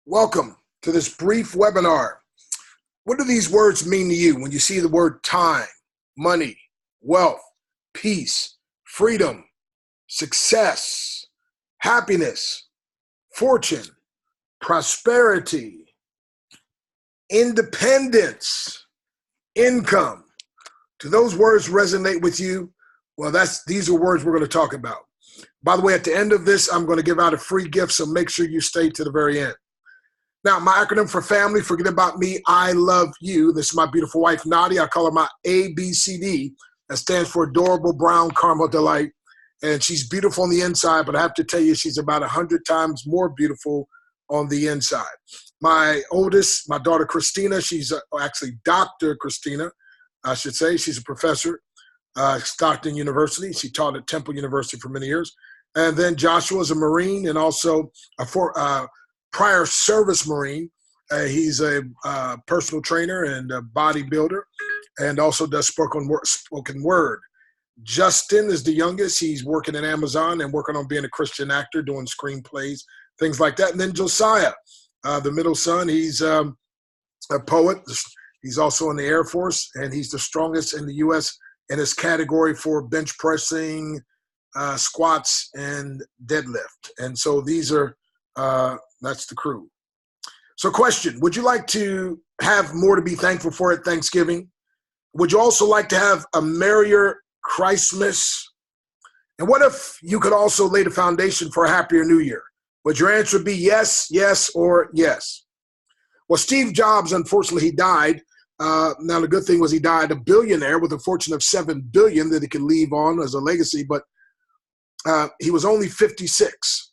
Welcome to this brief webinar. What do these words mean to you when you see the word time, money, wealth, peace, freedom, success, happiness, fortune, prosperity, independence, income? Do those words resonate with you? Well, these are words we're going to talk about. By the way, at the end of this, I'm going to give out a free gift, so make sure you stay to the very end. Now, my acronym for family, forget about me, I love you. This is my beautiful wife, Nadia. I call her my ABCD. That stands for Adorable Brown Caramel Delight. And she's beautiful on the inside, but I have to tell you, she's about 100 times more beautiful on the inside. My oldest, my daughter, Christina, she's actually Dr. Christina, I should say. She's a professor at Stockton University. She taught at Temple University for many years. And then Joshua is a Marine and also a prior service Marine. He's a personal trainer and a bodybuilder and also does spoken word. Justin is the youngest. He's working at Amazon and working on being a Christian actor, doing screenplays, things like that. And then Josiah, the middle son, he's a poet. He's also in the Air Force, and he's the strongest in the U.S. in his category for bench pressing, squats, and deadlift. And so these are that's the crew. So question, would you like to have more to be thankful for at Thanksgiving? Would you also like to have a merrier Christmas? And what if you could also lay the foundation for a happier New Year? Would your answer be yes, yes, or yes? Well, Steve Jobs, unfortunately, he died. Now, the good thing was he died a billionaire with a fortune of $7 billion that he could leave on as a legacy, but he was only 56.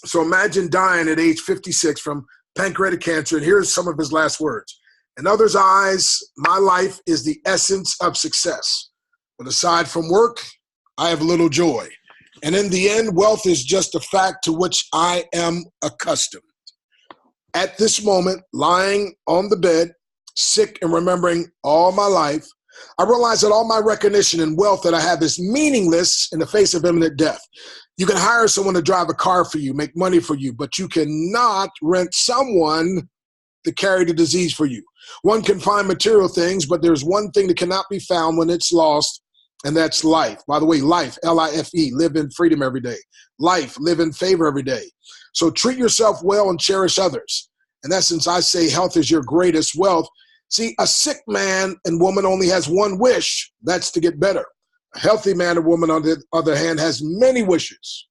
So imagine dying at age 56 from pancreatic cancer, and here's some of his last words. In others' eyes, my life is the essence of success. But aside from work, I have little joy. And in the end, wealth is just a fact to which I am accustomed. At this moment, lying on the bed, sick and remembering all my life, I realize that all my recognition and wealth that I have is meaningless in the face of imminent death. You can hire someone to drive a car for you, make money for you, but you cannot rent someone to carry the disease for you. One can find material things, but there's one thing that cannot be found when it's lost, and that's life. By the way, life, L-I-F-E, live in freedom every day. Life, live in favor every day. So treat yourself well and cherish others. In essence, I say health is your greatest wealth. See, a sick man and woman only has one wish, that's to get better. A healthy man or woman, on the other hand, has many wishes.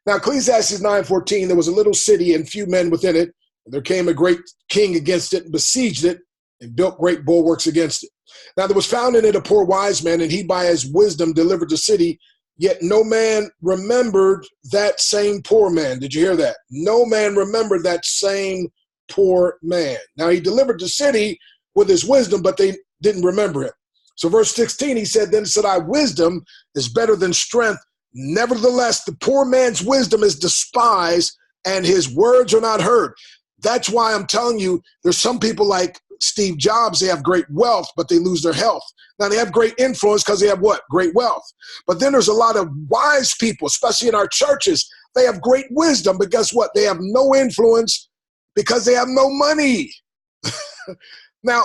Now, Ecclesiastes 9:14, there was a little city and few men within it. There came a great king against it and besieged it and built great bulwarks against it. Now, there was found in it a poor wise man, and he by his wisdom delivered the city, yet no man remembered that same poor man. Did you hear that? No man remembered that same poor man. Now, he delivered the city with his wisdom, but they didn't remember him. So verse 16, he said, then said I, wisdom is better than strength. Nevertheless, the poor man's wisdom is despised and his words are not heard. That's why I'm telling you, there's some people like Steve Jobs, they have great wealth, but they lose their health. Now they have great influence because they have what? Great wealth. But then there's a lot of wise people, especially in our churches. They have great wisdom, but guess what? They have no influence because they have no money. Now,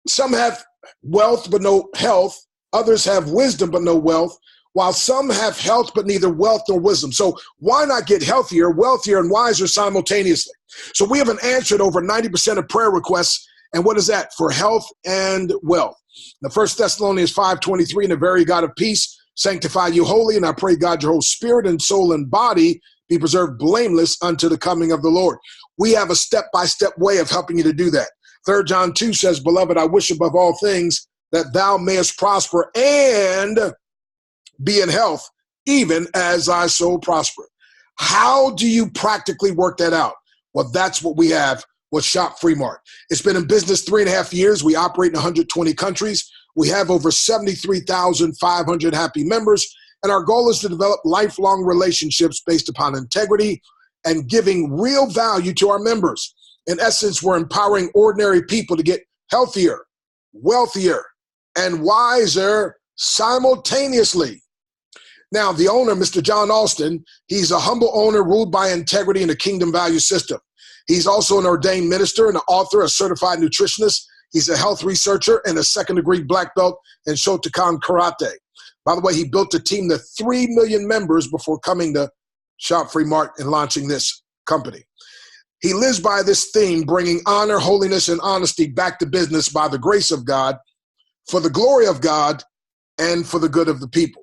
some have wealth but no health. Others have wisdom but no wealth, while some have health but neither wealth nor wisdom. So why not get healthier, wealthier, and wiser simultaneously? So we haven't answered over 90% of prayer requests. And what is that? For health and wealth. The 1 Thessalonians 5:23, and the very God of peace sanctify you wholly, and I pray God your whole spirit and soul and body be preserved blameless unto the coming of the Lord. We have a step-by-step way of helping you to do that. 3 John 2 says, beloved, I wish above all things that thou mayest prosper and be in health, even as thy soul prosper. How do you practically work that out? Well, that's what we have with Shop Free Mart. It's been in business 3.5 years. We operate in 120 countries. We have over 73,500 happy members. And our goal is to develop lifelong relationships based upon integrity and giving real value to our members. In essence, we're empowering ordinary people to get healthier, wealthier, and wiser simultaneously. Now, the owner, Mr. John Alston, he's a humble owner ruled by integrity and a kingdom value system. He's also an ordained minister and an author, a certified nutritionist. He's a health researcher and a second-degree black belt in Shotokan Karate. By the way, he built a team to 3 million members before coming to Shop Free Mart and launching this company. He lives by this theme, bringing honor, holiness, and honesty back to business by the grace of God, for the glory of God, and for the good of the people.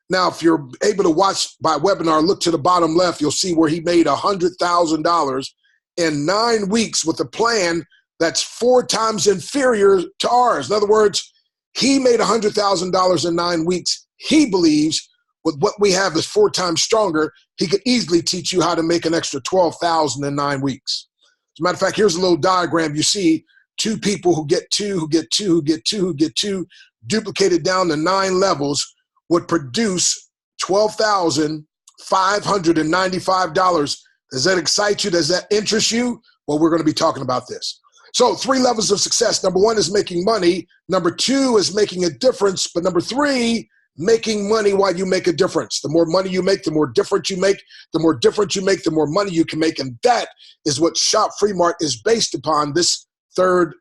Now, if you're able to watch by webinar, look to the bottom left, you'll see where he made $100,000 in 9 weeks with a plan that's 4 times inferior to ours. In other words, he made $100,000 in 9 weeks. He believes with what we have is 4 times stronger. He could easily teach you how to make an extra $12,000 in 9 weeks. As a matter of fact, here's a little diagram. You see 2 people who get 2, who get 2, who get 2, who get 2, duplicated down to 9 levels would produce $12,595. Does that excite you? Does that interest you? Well, we're going to be talking about this. So 3 levels of success. Number 1 is making money. Number 2 is making a difference. But number 3, making money while you make a difference. The more money you make, the more difference you make. The more difference you make, the more money you can make. And that is what Shop Free Mart is based upon, this 3rd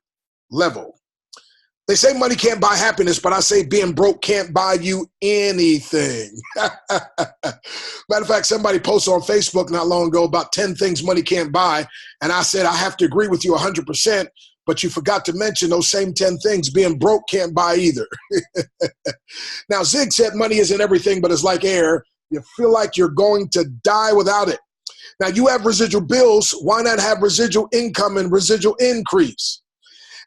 level. They say money can't buy happiness, but I say being broke can't buy you anything. Matter of fact, somebody posted on Facebook not long ago about 10 things money can't buy. And I said, I have to agree with you 100%, but you forgot to mention those same 10 things being broke can't buy either. Now, Zig said money isn't everything, but it's like air. You feel like you're going to die without it. Now, you have residual bills. Why not have residual income and residual increase?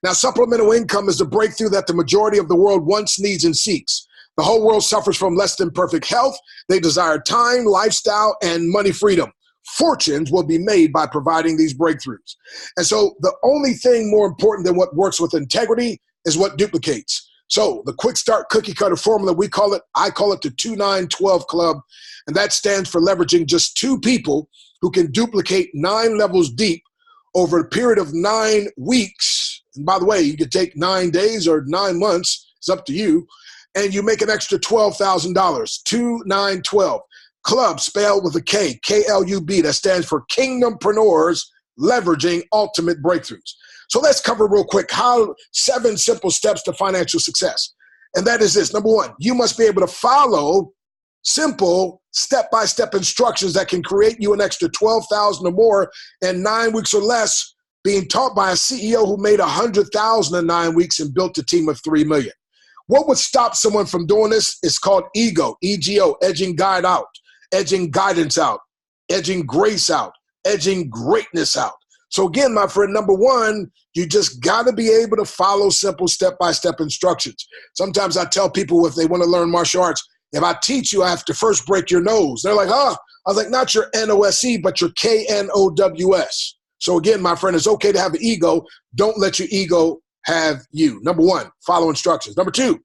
Now, supplemental income is the breakthrough that the majority of the world wants, needs, and seeks. The whole world suffers from less than perfect health. They desire time, lifestyle, and money freedom. Fortunes will be made by providing these breakthroughs. And so the only thing more important than what works with integrity is what duplicates. So the Quickstart cookie cutter formula, I call it the 2-9-12 club. And that stands for leveraging just 2 people who can duplicate 9 levels deep over a period of 9 weeks. And by the way, you could take 9 days or 9 months. It's up to you. And you make an extra $12,000. 2-9-12. Club spelled with a K, K-L-U-B. That stands for Kingdompreneurs Leveraging Ultimate Breakthroughs. So let's cover real quick 7 simple steps to financial success. And that is this. Number 1, you must be able to follow simple step-by-step instructions that can create you an extra $12,000 or more in 9 weeks or less, being taught by a CEO who made $100,000 in 9 weeks and built a team of 3 million. What would stop someone from doing this is called ego, E-G-O, edging guide out, edging guidance out, edging grace out, edging greatness out. So again, my friend, number 1, you just got to be able to follow simple step-by-step instructions. Sometimes I tell people if they want to learn martial arts, if I teach you, I have to first break your nose. They're like, huh? I was like, not your N-O-S-E, but your K-N-O-W-S. So again, my friend, it's okay to have an ego. Don't let your ego have you. Number 1, follow instructions. Number 2,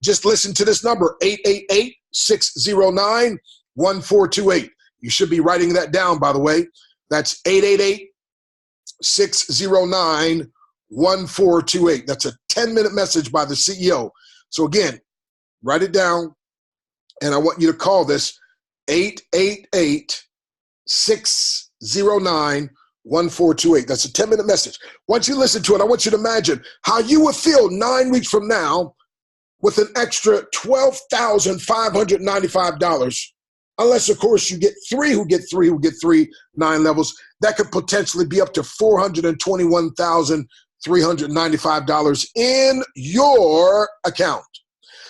just listen to this number, 888-609-1428. You should be writing that down, by the way. That's 888-609-1428. That's a 10-minute message by the CEO. So again, write it down, and I want you to call this 888-609-1428. 1428. That's a 10-minute message. Once you listen to it, I want you to imagine how you would feel 9 weeks from now with an extra $12,595. Unless, of course, you get 3 who get 3 9 levels. That could potentially be up to $421,395 in your account.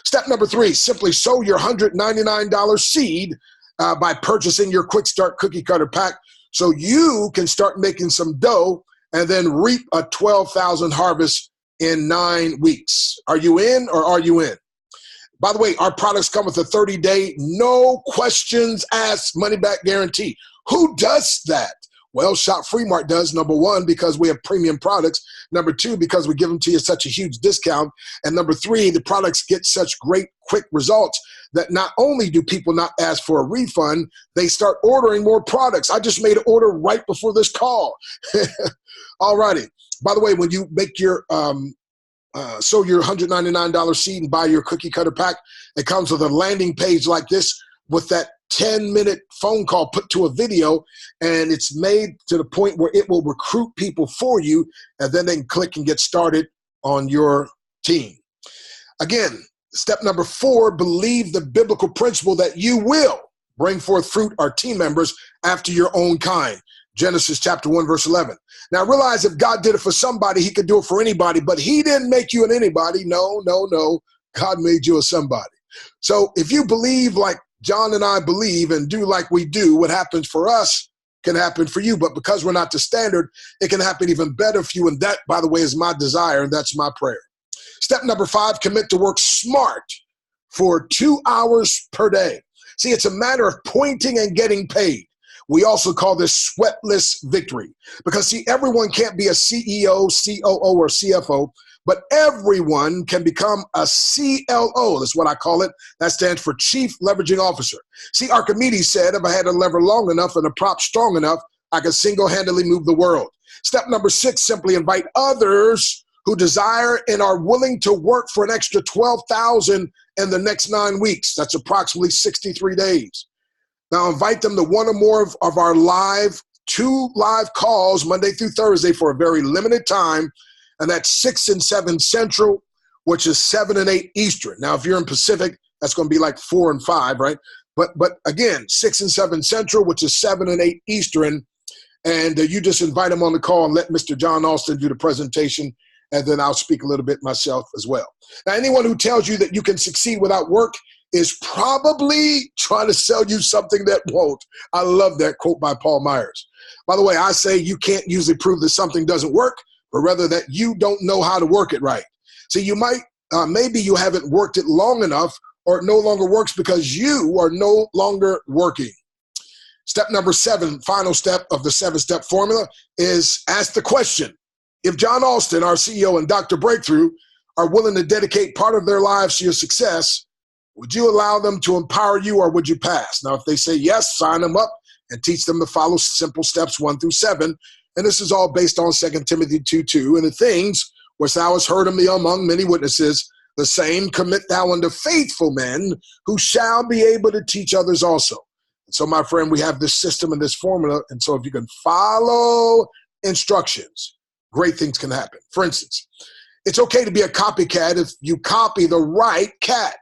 Step number 3, simply sow your $199 seed by purchasing your Quickstart cookie cutter pack, so you can start making some dough and then reap a 12,000 harvest in 9 weeks. Are you in or are you in? By the way, our products come with a 30-day, no questions asked money-back guarantee. Who does that? Well, Shop Free Mart does, number 1, because we have premium products. Number 2, because we give them to you such a huge discount. And number 3, the products get such great, quick results that not only do people not ask for a refund, they start ordering more products. I just made an order right before this call. All righty. By the way, when you make your sow your $199 seed and buy your cookie cutter pack, it comes with a landing page like this with that 10-minute phone call put to a video, and it's made to the point where it will recruit people for you, and then they can click and get started on your team. Again, step number 4, believe the biblical principle that you will bring forth fruit or team members after your own kind. Genesis chapter 1, verse 11. Now realize if God did it for somebody, he could do it for anybody, but he didn't make you an anybody. No, no, no. God made you a somebody. So if you believe like John and I believe and do like we do, what happens for us can happen for you. But because we're not the standard, it can happen even better for you. And that, by the way, is my desire, and that's my prayer. Step number 5, commit to work smart for 2 hours per day. See, it's a matter of pointing and getting paid. We also call this sweatless victory. Because, see, everyone can't be a CEO, COO, or CFO, but everyone can become a CLO. That's what I call it. That stands for Chief Leveraging Officer. See, Archimedes said, if I had a lever long enough and a prop strong enough, I could single-handedly move the world. Step number 6, simply invite others who desire and are willing to work for an extra $12,000 in the next 9 weeks. That's approximately 63 days. Now invite them to one or more of our 2 live calls Monday through Thursday for a very limited time. And that's 6 and 7 Central, which is 7 and 8 Eastern. Now, if you're in Pacific, that's going to be like 4 and 5, right? But again, 6 and 7 Central, which is 7 and 8 Eastern. And you just invite them on the call and let Mr. John Austin do the presentation. And then I'll speak a little bit myself as well. Now, anyone who tells you that you can succeed without work is probably trying to sell you something that won't. I love that quote by Paul Myers. By the way, I say you can't usually prove that something doesn't work, but rather that you don't know how to work it right. See, you might, maybe you haven't worked it long enough, or it no longer works because you are no longer working. Step number 7, final step of the 7-step formula, is ask the question. If John Austin, our CEO, and Dr. Breakthrough are willing to dedicate part of their lives to your success, would you allow them to empower you, or would you pass? Now, if they say yes, sign them up and teach them to follow simple steps 1 through 7. And this is all based on 2 Timothy 2:2. And the things which thou hast heard of me among many witnesses, the same commit thou unto faithful men who shall be able to teach others also. And so, my friend, we have this system and this formula. And so if you can follow instructions, great things can happen. For instance, it's okay to be a copycat if you copy the right cat.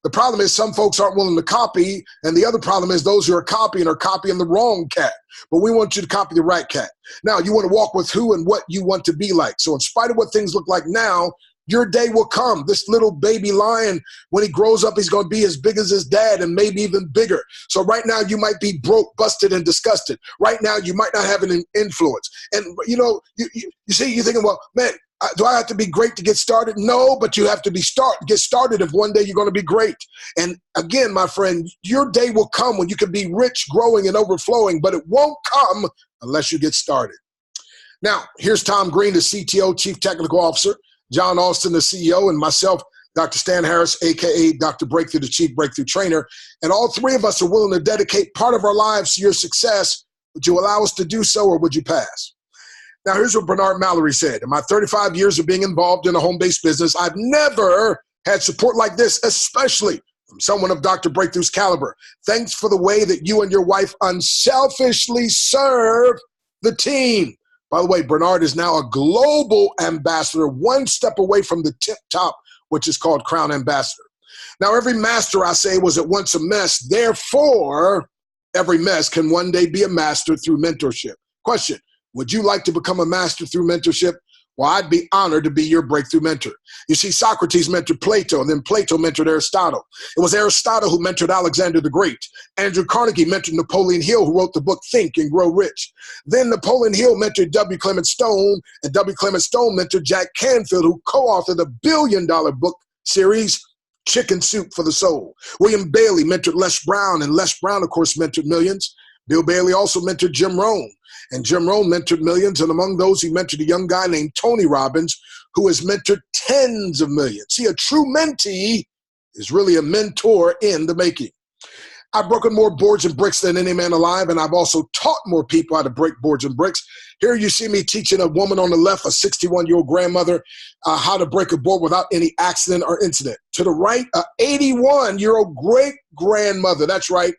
The problem is some folks aren't willing to copy, and the other problem is those who are copying the wrong cat. But we want you to copy the right cat. Now, you want to walk with who and what you want to be like. So in spite of what things look like now, your day will come. This little baby lion, when he grows up, he's going to be as big as his dad and maybe even bigger. So right now, you might be broke, busted, and disgusted. Right now, you might not have an influence. And, you know, you see, you're thinking, well, man, do I have to be great to get started? No, but you have to get started if one day you're going to be great. And again, my friend, your day will come when you can be rich, growing, and overflowing, but it won't come unless you get started. Now, here's Tom Green, the CTO, Chief Technical Officer, John Austin, the CEO, and myself, Dr. Stan Harris, a.k.a. Dr. Breakthrough, the Chief Breakthrough Trainer. And all 3 of us are willing to dedicate part of our lives to your success. Would you allow us to do so, or would you pass? Now, here's what Bernard Mallory said. In my 35 years of being involved in a home-based business, I've never had support like this, especially from someone of Dr. Breakthrough's caliber. Thanks for the way that you and your wife unselfishly serve the team. By the way, Bernard is now a global ambassador, 1 step away from the tip top, which is called Crown Ambassador. Now, every master, I say, was at once a mess. Therefore, every mess can one day be a master through mentorship. Question. Would you like to become a master through mentorship? Well, I'd be honored to be your breakthrough mentor. You see, Socrates mentored Plato, and then Plato mentored Aristotle. It was Aristotle who mentored Alexander the Great. Andrew Carnegie mentored Napoleon Hill, who wrote the book Think and Grow Rich. Then Napoleon Hill mentored W. Clement Stone, and W. Clement Stone mentored Jack Canfield, who co-authored a billion-dollar book series, Chicken Soup for the Soul. William Bailey mentored Les Brown, and Les Brown, of course, mentored millions. Bill Bailey also mentored Jim Rohn, and Jim Rohn mentored millions, and among those, he mentored a young guy named Tony Robbins, who has mentored tens of millions. See, a true mentee is really a mentor in the making. I've broken more boards and bricks than any man alive, and I've also taught more people how to break boards and bricks. Here you see me teaching a woman on the left, a 61-year-old grandmother, how to break a board without any accident or incident. To the right, an 81-year-old great-grandmother. That's right.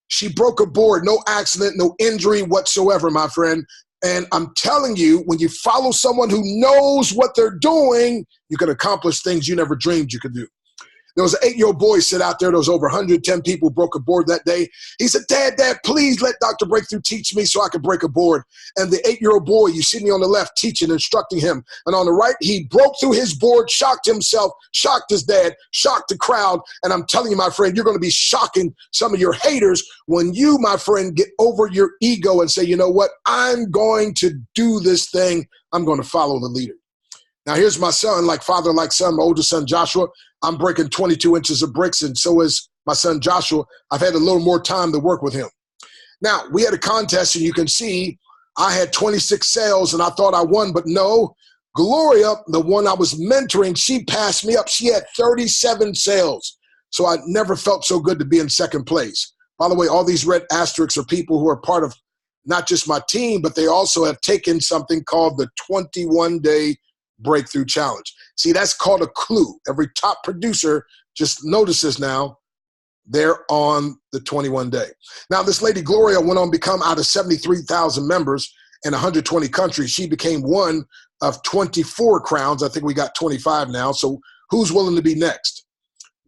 She broke a board, no accident, no injury whatsoever, my friend. And I'm telling you, when you follow someone who knows what they're doing, you can accomplish things you never dreamed you could do. There was an 8-year-old boy sit out there. There was over 110 people broke a board that day. He said, Dad, please let Dr. Breakthrough teach me so I can break a board. And the 8-year-old boy, you see me on the left teaching, instructing him. And on the right, he broke through his board, shocked himself, shocked his dad, shocked the crowd. And I'm telling you, my friend, you're going to be shocking some of your haters when you, my friend, get over your ego and say, you know what, I'm going to do this thing. I'm going to follow the leader. Now, here's my son, like father, like son, my oldest son, Joshua. I'm breaking 22 inches of bricks, and so is my son, Joshua. I've had a little more time to work with him. Now, we had a contest, and you can see I had 26 sales, and I thought I won, but no. Gloria, the one I was mentoring, she passed me up. She had 37 sales, so I never felt so good to be in second place. By the way, all these red asterisks are people who are part of not just my team, but they also have taken something called the 21-day Breakthrough Challenge. See, that's called a clue. Every top producer just notices now they're on the 21-day. Now, this lady Gloria went on to become, out of 73,000 members in 120 countries, she became one of 24 crowns. I think we got 25 now. So who's willing to be next?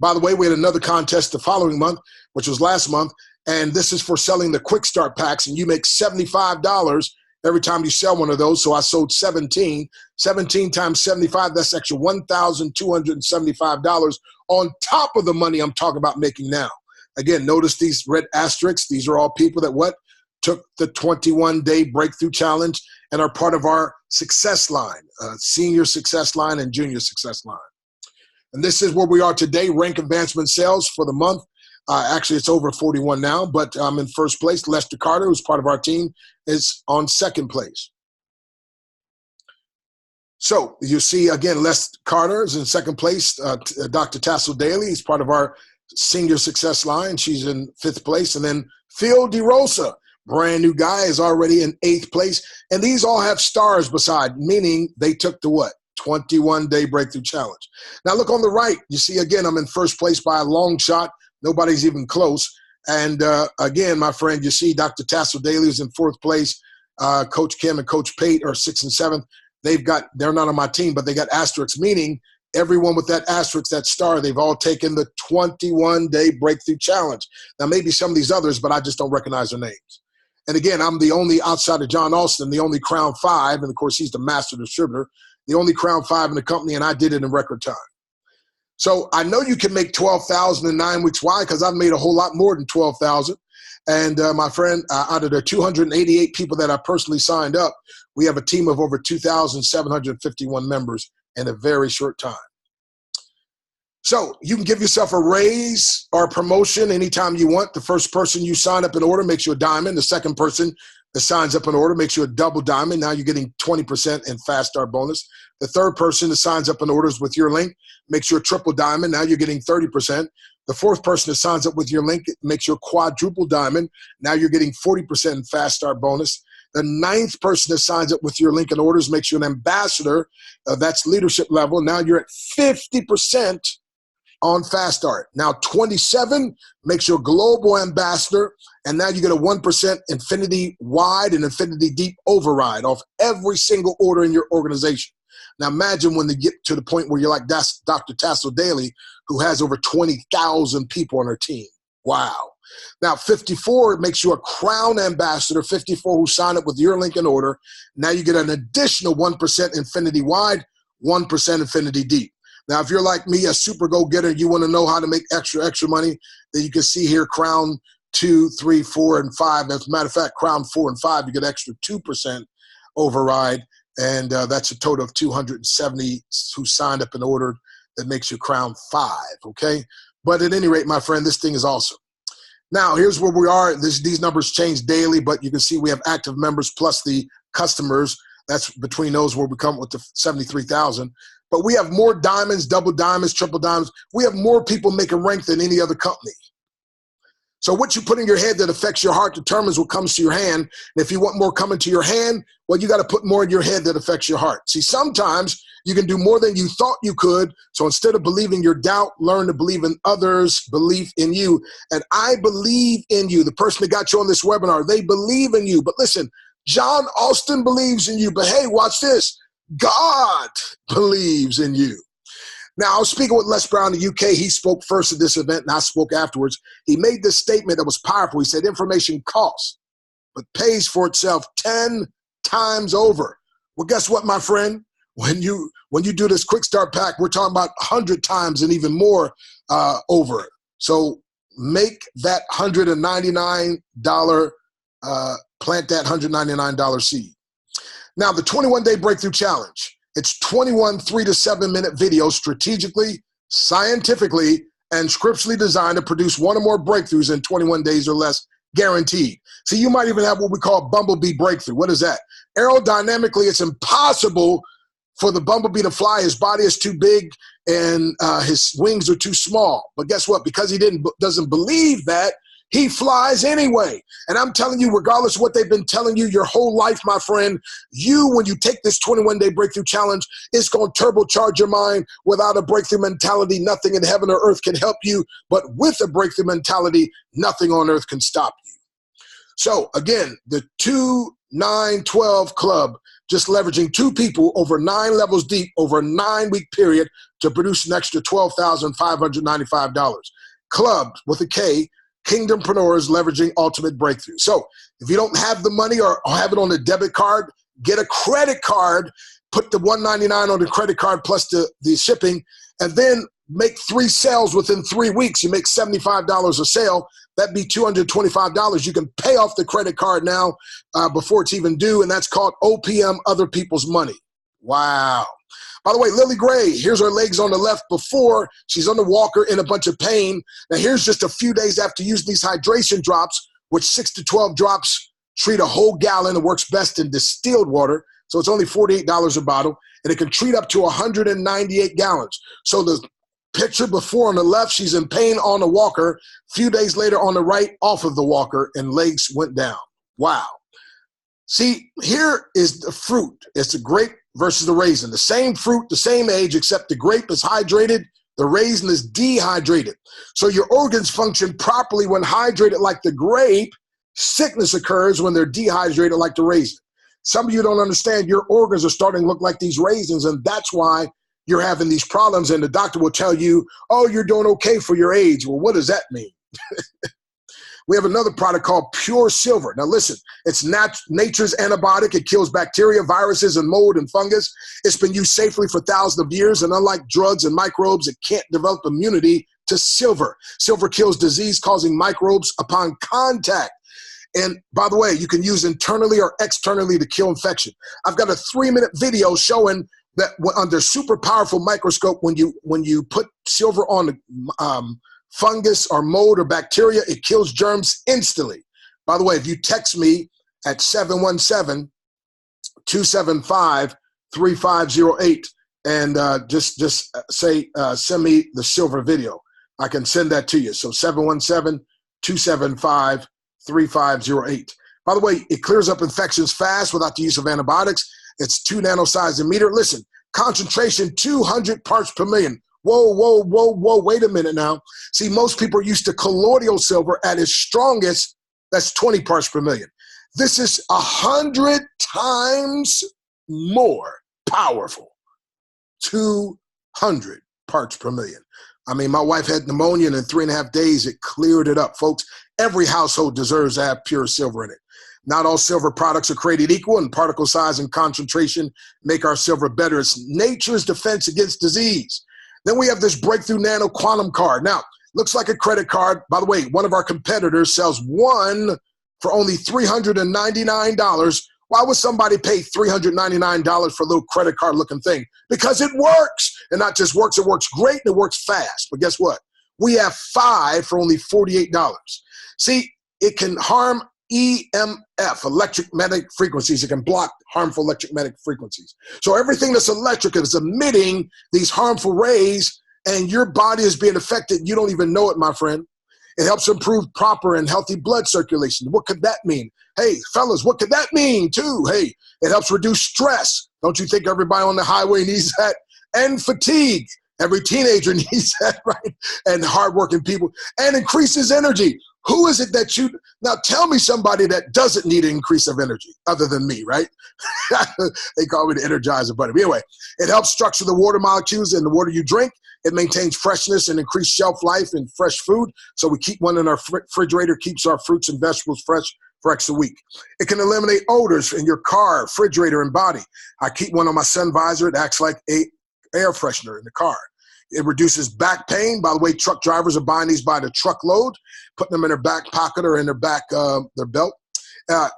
By the way, we had another contest the following month, which was last month, and this is for selling the Quickstart packs, and you make $75 every time you sell one of those. So I sold 17. 17 times 75, that's extra $1,275 on top of the money I'm talking about making now. Again, notice these red asterisks. These are all people that took the 21-day Breakthrough Challenge and are part of our success line, senior success line and junior success line. And this is where we are today, rank advancement sales for the month. Actually, it's over 41 now, but I'm in first place. Lester Carter, who's part of our team, is on second place. So you see, again, Les Carter is in second place. Dr. Tassel Daly is part of our senior success line. She's in fifth place. And then Phil DeRosa, brand new guy, is already in eighth place. And these all have stars beside, meaning they took the what? 21-day Breakthrough Challenge. Now look on the right. You see, again, I'm in first place by a long shot. Nobody's even close. And again, my friend, you see Dr. Tassel Daly is in fourth place. Coach Kim and Coach Pate are sixth and seventh. They're not on my team, but they got asterisks, meaning everyone with that asterisk, that star, they've all taken the 21-day Breakthrough Challenge. Now, maybe some of these others, but I just don't recognize their names. And again, I'm the only, outside of John Austin, the only Crown 5, and of course, he's the master distributor, the only Crown 5 in the company, and I did it in record time. So I know you can make $12,000 in 9 weeks. Why? Because I've made a whole lot more than $12,000. And my friend, out of the 288 people that I personally signed up, we have a team of over 2,751 members in a very short time. So you can give yourself a raise or a promotion anytime you want. The first person you sign up in order makes you a diamond. The second person that signs up in order makes you a double diamond. Now you're getting 20% in Fast Start bonus. The third person that signs up in orders with your link makes you a triple diamond. Now you're getting 30%. The fourth person that signs up with your link makes you a quadruple diamond. Now you're getting 40% in Fast Start bonus. The ninth person that signs up with your link and orders makes you an ambassador. That's leadership level. Now you're at 50% on Fast Start. Now 27 makes you a global ambassador. And now you get a 1% infinity wide and infinity deep override off every single order in your organization. Now imagine when they get to the point where you're like Dr. Tassel Daly, who has over 20,000 people on her team. Wow. Now 54 makes you a crown ambassador, 54 who sign up with your link and order. Now you get an additional 1% infinity wide, 1% infinity deep. Now if you're like me, a super go-getter, you want to know how to make extra money, then you can see here crown 2, 3, 4, and 5. As a matter of fact, crown 4 and 5, you get extra 2% override. And that's a total of 270 who signed up and ordered. That makes you crown 5, okay? But at any rate, my friend, this thing is awesome. Now, here's where we are. These numbers change daily, but you can see we have active members plus the customers. That's between those where we come with the 73,000. But we have more diamonds, double diamonds, triple diamonds. We have more people making rank than any other company. So what you put in your head that affects your heart determines what comes to your hand. And if you want more coming to your hand, well, you got to put more in your head that affects your heart. See, sometimes you can do more than you thought you could. So instead of believing your doubt, learn to believe in others' belief in you. And I believe in you. The person that got you on this webinar, they believe in you. But listen, John Austin believes in you. But hey, watch this. God believes in you. Now, I was speaking with Les Brown in the UK. He spoke first at this event, and I spoke afterwards. He made this statement that was powerful. He said, information costs, but pays for itself 10 times over. Well, guess what, my friend? When you do this Quickstart pack, we're talking about 100 times and even more over. So make that $199, plant that $199 seed. Now, the 21-day breakthrough challenge. It's 21 3 to 7 minute videos strategically, scientifically, and scripturally designed to produce one or more breakthroughs in 21 days or less, guaranteed. See, you might even have what we call bumblebee breakthrough. What is that? Aerodynamically, it's impossible for the bumblebee to fly. His body is too big and his wings are too small. But guess what? Because he doesn't believe that, he flies anyway. And I'm telling you, regardless of what they've been telling you your whole life, my friend, when you take this 21-day breakthrough challenge, it's going to turbocharge your mind. Without a breakthrough mentality, nothing in heaven or earth can help you. But with a breakthrough mentality, nothing on earth can stop you. So again, the 2-9-12 club, just leveraging 2 people over 9 levels deep over a 9-week period to produce an extra $12,595. Club with a K, Kingdompreneurs leveraging ultimate breakthrough. So if you don't have the money or have it on a debit card, get a credit card, put the $199 on the credit card plus the shipping, and then make 3 sales within 3 weeks. You make $75 a sale. That'd be $225. You can pay off the credit card now before it's even due, and that's called OPM, other people's money. Wow. By the way, Lily Gray, here's her legs on the left before. She's on the walker in a bunch of pain. Now, here's just a few days after using these hydration drops, which 6 to 12 drops treat a whole gallon. It works best in distilled water, so it's only $48 a bottle, and it can treat up to 198 gallons. So the picture before on the left, she's in pain on the walker. A few days later on the right, off of the walker, and legs went down. Wow. See, here is the fruit. It's the grape versus the raisin. The same fruit, the same age, except the grape is hydrated, the raisin is dehydrated. So your organs function properly when hydrated like the grape. Sickness occurs when they're dehydrated like the raisin. Some of you don't understand. Your organs are starting to look like these raisins, and that's why you're having these problems. And the doctor will tell you, oh, you're doing okay for your age. Well, what does that mean? We have another product called Pure Silver. Now listen, it's nature's antibiotic. It kills bacteria, viruses, and mold and fungus. It's been used safely for thousands of years, and unlike drugs and microbes, it can't develop immunity to silver. Silver kills disease-causing microbes upon contact. And by the way, you can use internally or externally to kill infection. I've got a 3-minute video showing that under super powerful microscope, when you put silver on the fungus or mold or bacteria, it kills germs instantly. By the way, if you text me at 717-275-3508 and just say, send me the silver video, I can send that to you. So 717-275-3508. By the way, it clears up infections fast without the use of antibiotics. It's 2 nanosize a meter. Listen, concentration 200 parts per million. Whoa, wait a minute now. See, most people are used to colloidal silver at its strongest. That's 20 parts per million. This is 100 times more powerful. 200 parts per million. I mean, my wife had pneumonia, and in 3.5 days, it cleared it up. Folks, every household deserves to have pure silver in it. Not all silver products are created equal, and particle size and concentration make our silver better. It's nature's defense against disease. Then we have this breakthrough nano quantum card. Now, looks like a credit card. By the way, one of our competitors sells one for only $399. Why would somebody pay $399 for a little credit card looking thing? Because it works. And not just works, it works great and it works fast. But guess what? We have 5 for only $48. See, it can harm EMF, electromagnetic frequencies. It can block harmful electromagnetic frequencies. So everything that's electric is emitting these harmful rays, and your body is being affected. You don't even know it, my friend. It helps improve proper and healthy blood circulation. What could that mean? Hey, fellas, what could that mean too? Hey, it helps reduce stress. Don't you think everybody on the highway needs that? And fatigue. Every teenager needs that, right? And hardworking people. And increases energy. Who is it that you, now tell me somebody that doesn't need an increase of energy other than me, right? They call me the Energizer Bunny. But anyway, it helps structure the water molecules in the water you drink. It maintains freshness and increased shelf life in fresh food. So we keep one in our refrigerator, keeps our fruits and vegetables fresh for extra week. It can eliminate odors in your car, refrigerator, and body. I keep one on my sun visor. It acts like a air freshener in the car. It reduces back pain. By the way, truck drivers are buying these by the truckload, putting them in their back pocket or in their back, their belt.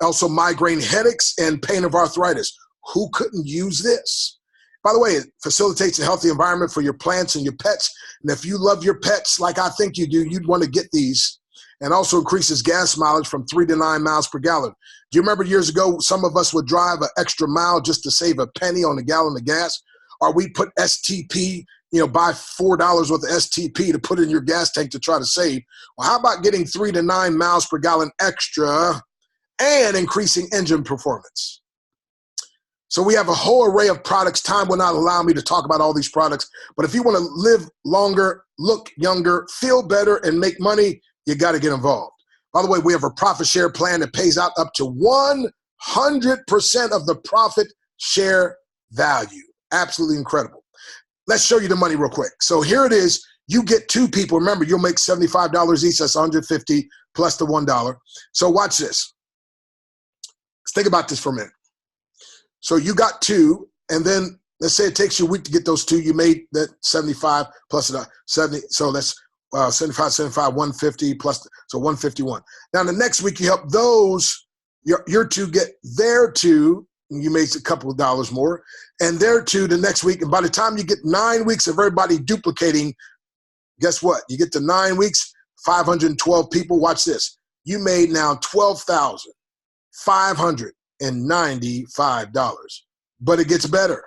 Also migraine headaches and pain of arthritis. Who couldn't use this? By the way, it facilitates a healthy environment for your plants and your pets. And if you love your pets like I think you do, you'd want to get these. And also increases gas mileage from 3 to 9 miles per gallon. Do you remember years ago, some of us would drive an extra mile just to save a penny on a gallon of gas? Or we put STP, buy $4 worth of STP to put in your gas tank to try to save. Well, how about getting 3 to 9 miles per gallon extra and increasing engine performance? So we have a whole array of products. Time will not allow me to talk about all these products. But if you want to live longer, look younger, feel better, and make money, you got to get involved. By the way, we have a profit share plan that pays out up to 100% of the profit share value. Absolutely incredible. Let's show you the money real quick. So here it is. You get 2 people. Remember, you'll make $75 each. That's $150 plus the $1. So watch this. Let's think about this for a minute. So you got 2, and then let's say it takes you a week to get those 2. You made that 75 plus the 70. So that's 75, 150 plus, so 151. Now the next week you help those, your 2 get their 2, and you made a couple of dollars more, and their 2 the next week. And by the time you get 9 weeks of everybody duplicating, guess what? You get to 9 weeks, 512 people. Watch this. You made now $12,595. But it gets better.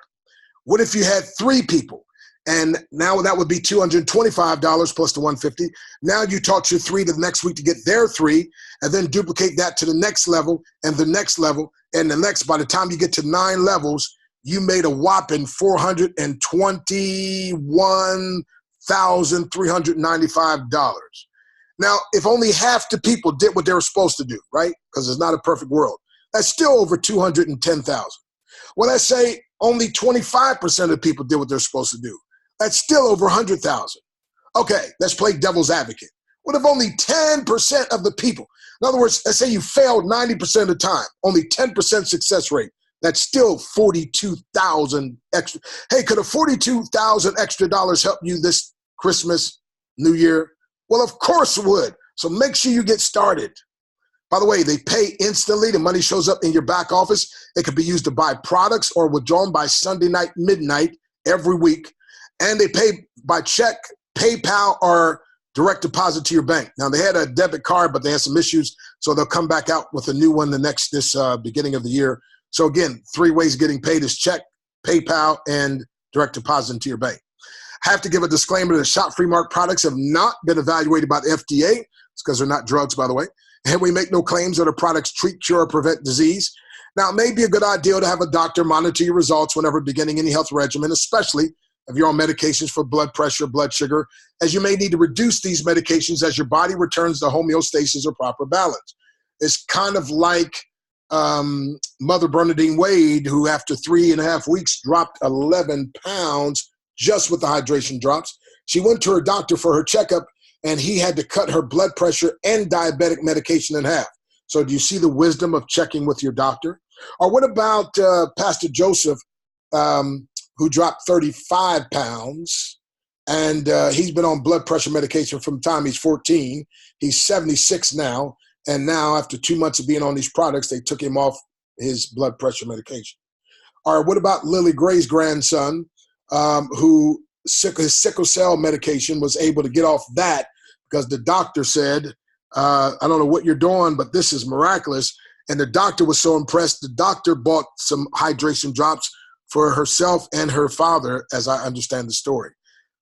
What if you had 3 people? And now that would be $225 plus the $150. Now you taught your 3 to the next week to get their 3, and then duplicate that to the next level and the next level and the next. By the time you get to 9 levels, you made a whopping $421,395. Now, if only half the people did what they were supposed to do, right? Because it's not a perfect world. That's still over 210,000. Well, let's say only 25% of the people did what they're supposed to do. That's still over 100,000. Okay, let's play devil's advocate. What if only 10% of the people, in other words, let's say you failed 90% of the time, only 10% success rate. That's still 42,000 extra. Hey, could a 42,000 extra dollars help you this Christmas, New Year? Well, of course it would. So make sure you get started. By the way, they pay instantly. The money shows up in your back office. It can be used to buy products or withdrawn by Sunday night, midnight every week. And they pay by check, PayPal, or direct deposit to your bank. Now, they had a debit card, but they had some issues, so they'll come back out with a new one this beginning of the year. So again, 3 ways of getting paid is check, PayPal, and direct deposit into your bank. I have to give a disclaimer that Shop Free Mark products have not been evaluated by the FDA. It's because they're not drugs, by the way. And we make no claims that our products treat, cure, or prevent disease. Now, it may be a good idea to have a doctor monitor your results whenever beginning any health regimen, especially if you're on medications for blood pressure, blood sugar, as you may need to reduce these medications as your body returns to homeostasis or proper balance. It's kind of like Mother Bernadine Wade, who after 3.5 weeks dropped 11 pounds just with the hydration drops. She went to her doctor for her checkup, and he had to cut her blood pressure and diabetic medication in half. So do you see the wisdom of checking with your doctor? Or what about Pastor Joseph, who dropped 35 pounds, and he's been on blood pressure medication from the time he's 14. He's 76 now, and now after 2 months of being on these products, they took him off his blood pressure medication. Or what about Lily Gray's grandson, who his sickle cell medication was able to get off that because the doctor said, I don't know what you're doing, but this is miraculous. And the doctor was so impressed, the doctor bought some hydration drops for herself and her father, as I understand the story.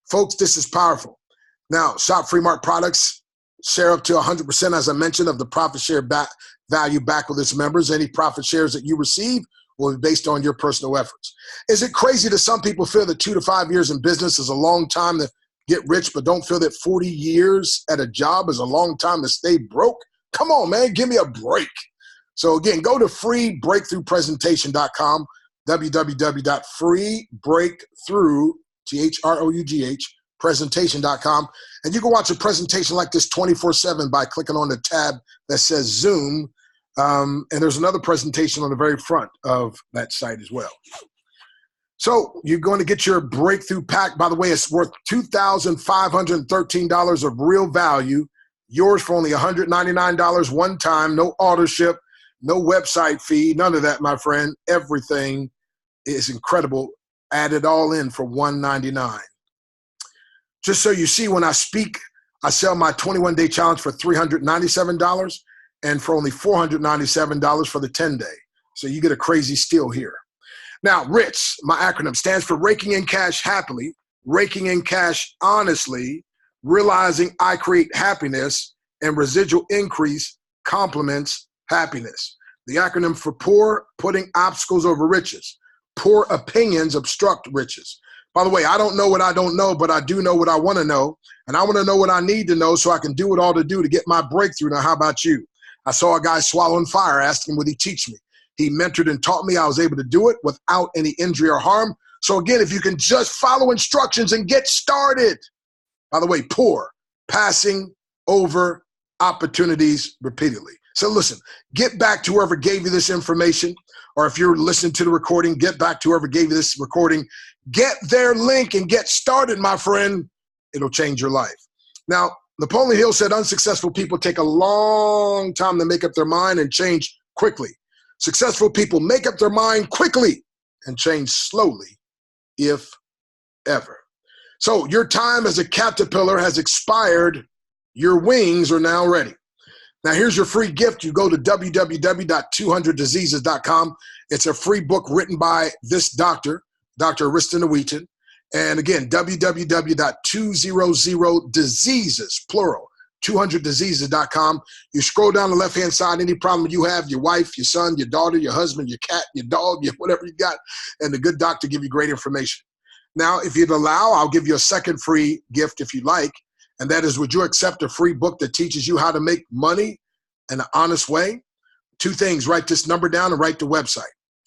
Folks, this is powerful. Now, Shop Free Mark products, share up to 100%, as I mentioned, of the profit share value back with its members. Any profit shares that you receive will be based on your personal efforts. Is it crazy that some people feel that 2 to 5 years in business is a long time to get rich, but don't feel that 40 years at a job is a long time to stay broke? Come on, man, give me a break. So again, go to freebreakthroughpresentation.com, www.freebreakthrough, presentation.com, and you can watch a presentation like this 24/7 by clicking on the tab that says Zoom, and there's another presentation on the very front of that site as well. So you're going to get your breakthrough pack. By the way, it's worth $2,513 of real value, yours for only $199 one time, no auto ship, no website fee, none of that, my friend. Everything is incredible. Add it all in for $199. Just so you see, when I speak, I sell my 21-day challenge for $397 and for only $497 for the 10-day. So you get a crazy steal here. Now, RICH, my acronym, stands for Raking in Cash Happily, Raking in Cash Honestly, Realizing I Create Happiness, and Residual Increase Complements Happiness. The acronym for POOR, Putting Obstacles Over Riches. Poor opinions obstruct riches. By the way, I don't know what I don't know, but I do know what I want to know. And I want to know what I need to know so I can do what all to do to get my breakthrough. Now, how about you? I saw a guy swallowing fire, asked him, would he teach me? He mentored and taught me. I was able to do it without any injury or harm. So again, if you can just follow instructions and get started. By the way, poor, passing over opportunities repeatedly. So listen, get back to whoever gave you this information, or if you're listening to the recording, get back to whoever gave you this recording. Get their link and get started, my friend. It'll change your life. Now, Napoleon Hill said unsuccessful people take a long time to make up their mind and change quickly. Successful people make up their mind quickly and change slowly, if ever. So your time as a caterpillar has expired. Your wings are now ready. Now, here's your free gift. You go to www.200diseases.com. It's a free book written by this doctor, Dr. Ariston Wheaton. And again, www.200diseases, plural, 200diseases.com. You scroll down the left-hand side, any problem you have, your wife, your son, your daughter, your husband, your cat, your dog, whatever you got, and the good doctor give you great information. Now, if you'd allow, I'll give you a second free gift if you like. And that is, would you accept a free book that teaches you how to make money in an honest way? Two things, write this number down and write the website,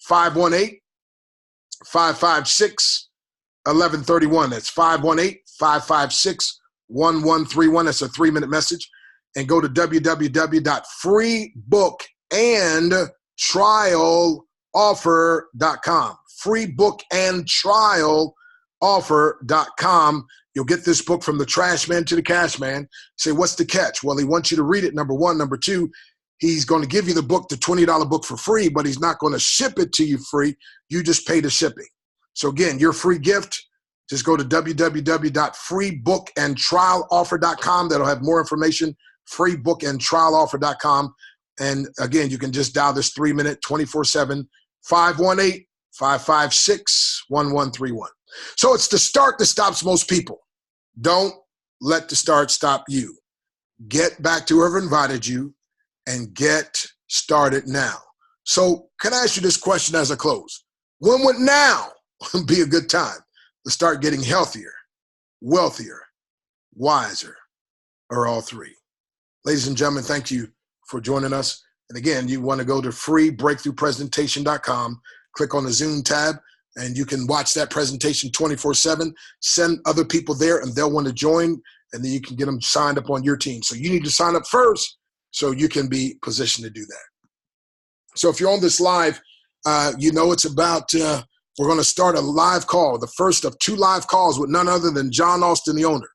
518-556-1131. That's 518-556-1131. That's a 3-minute message. And go to www.freebookandtrialoffer.com. freebookandtrialoffer.com. You'll get this book from the trash man to the cash man. Say, what's the catch? Well, he wants you to read it, number one. Number two, he's going to give you the book, the $20 book for free, but he's not going to ship it to you free. You just pay the shipping. So again, your free gift, just go to www.freebookandtrialoffer.com. That'll have more information, freebookandtrialoffer.com. And again, you can just dial this 3-minute, 24/7, 518-556-1131. So it's the start that stops most people. Don't let the start stop you. Get back to whoever invited you and get started now. So can I ask you this question as I close? When would now be a good time to start getting healthier, wealthier, wiser, or all three? Ladies and gentlemen, thank you for joining us. And again, you want to go to freebreakthroughpresentation.com, click on the Zoom tab, and you can watch that presentation 24/7. Send other people there, and they'll want to join, and then you can get them signed up on your team. So you need to sign up first so you can be positioned to do that. So if you're on this live, you know it's about, we're going to start a live call, the first of 2 live calls with none other than John Austin, the owner.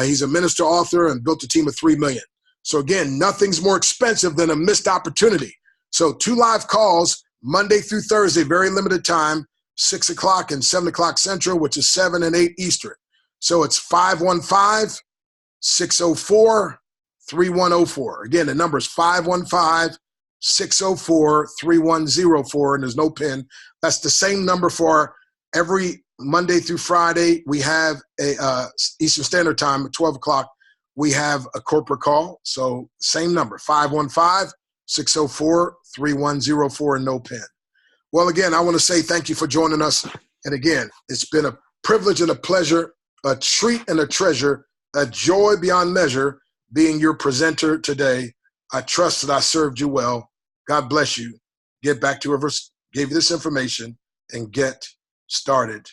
He's a minister, author, and built a team of 3 million. So again, nothing's more expensive than a missed opportunity. So 2 live calls, Monday through Thursday, very limited time, 6 o'clock and 7 o'clock Central, which is 7 and 8 Eastern. So it's 515-604-3104. Again, the number is 515-604-3104, and there's no PIN. That's the same number for every Monday through Friday. We have a Eastern Standard Time at 12 o'clock. we have a corporate call. So same number, 515-604-3104 and no pin. Well, again, I want to say thank you for joining us. And again, it's been a privilege and a pleasure, a treat and a treasure, a joy beyond measure being your presenter today. I trust that I served you well. God bless you. Get back to whoever gave you this information and get started.